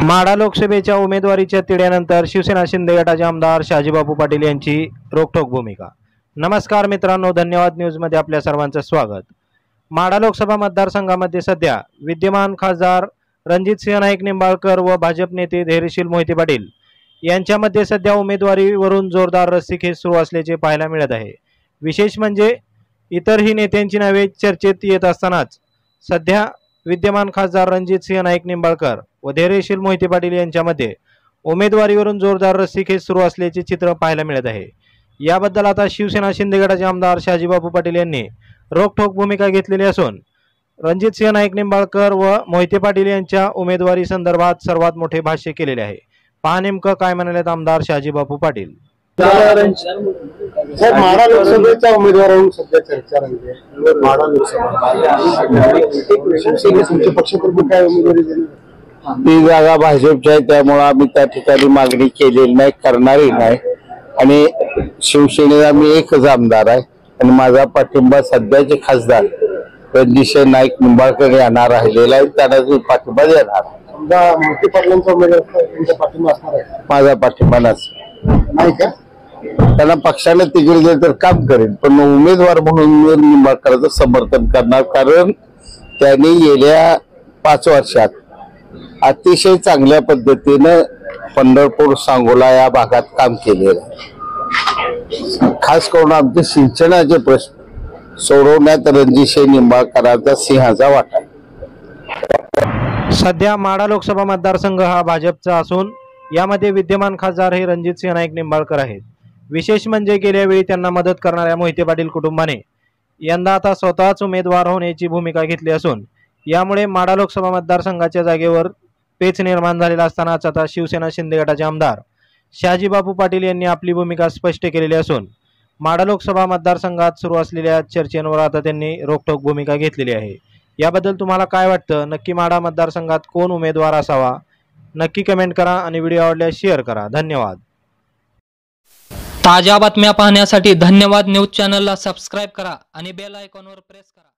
माढा लोकसभेच्या उमेदवारीच्या तिढ्यानंतर शिवसेना शिंदे गटाचे आमदार शहाजीबापू पाटील यांची रोखठोक भूमिका। नमस्कार मित्रांनो, धन्यवाद न्यूजमध्ये आपल्या सर्वांचं स्वागत। माढा लोकसभा मतदारसंघामध्ये सध्या विद्यमान खासदार रणजितसिंह नाईक निंबाळकर व भाजप नेते धैर्यशील मोहिते पाटील यांच्यामध्ये सध्या उमेदवारीवरून जोरदार रस्सीखेच सुरू असल्याचे पाहायला मिळत आहे। विशेष म्हणजे इतरही नेत्यांची नावे चर्चेत येत असतानाच सध्या विद्यमान खासदार रणजितसिंह नाईक निंबाळकर व धैर्यशील मोहिते पाटील यांच्यामध्ये उमेदवारीवरून जोरदार रस्सीखेच सुरू असल्याचे चित्र पाहायला मिळत आहे। याबद्दल आता शिवसेना शिंदे गटाचे आमदार शहाजीबापू पाटील यांनी रोखठोक भूमिका घेतलेली असून रणजितसिंह नाईक निंबाळकर व मोहिते पाटील यांच्या उमेदवारी संदर्भात सर्वात मोठे भाष्य केलेले आहे। पहा नेमकं काय म्हणालेत आमदार शहाजीबापू पाटील। माढा लोकसभेच्या उमेदवारांवर सध्या चर्चा रंगते। माढा लोकसभा पक्षप्रमुख काय उमेदवारी दिली? ती जागा भाजपची आहे, त्यामुळे आम्ही त्या ठिकाणी मागणी केलेली नाही, करणारही नाही। आणि शिवसेनेला मी एकच आमदार आहे आणि माझा पाठिंबा सध्याचे खासदार रणजितसिंह नाईक निंबाळकर यांना राहिलेला आहे, त्यांना मी पाठिंबा देणार। मोहिते पाटलांचा उमेदवार त्यांचा पाठिंबा असणार आहे? माझा पाठिंबा नाही का, त्यांना पक्षाने तिकीट दिले तर काम करेल, पण उमेदवार म्हणून निंबाळकरांचं समर्थन करणार, कारण त्यांनी गेल्या 5 वर्षात अतिशय चांगल्या पद्धतीने पंढरपूर सांगोला या भागात काम केलेलं आहे। खास करून आमचे सिंचनाचे प्रश्न सोडवण्यात रणजितसिंह निंबाळकरांचा सिंहाचा वाटा आहे। सध्या माढा लोकसभा मतदारसंघ हा भाजपचा असून यामध्ये विद्यमान खासदार हे रणजितसिंह नाईक निंबाळकर आहेत। विशेष म्हणजे गेल्या वेळी त्यांना मदत करणाऱ्या मोहिते पाटील कुटुंबाने यंदा आता स्वतःच उमेदवार होण्याची भूमिका घेतली असून यामुळे माढा लोकसभा मतदारसंघाच्या जागेवर पेच निर्माण झालेला असतानाच आता शिवसेना शिंदे गटाचे आमदार शहाजीबापू पाटील यांनी आपली भूमिका स्पष्ट केलेली असून माढा लोकसभा मतदारसंघात सुरू असलेल्या चर्चेवर आता त्यांनी रोखठोक भूमिका घेतलेली आहे। याबद्दल तुम्हाला काय वाटतं? नक्की माढा मतदारसंघात कोण उमेदवार असावा? नक्की कमेंट करा आणि व्हिडिओ आवडल्यास शेअर करा। धन्यवाद। ताज्या बातम्या पाहण्यासाठी धन्यवाद न्यूज चॅनलला सबस्क्राइब करा आणि बेल आयकॉनवर प्रेस करा।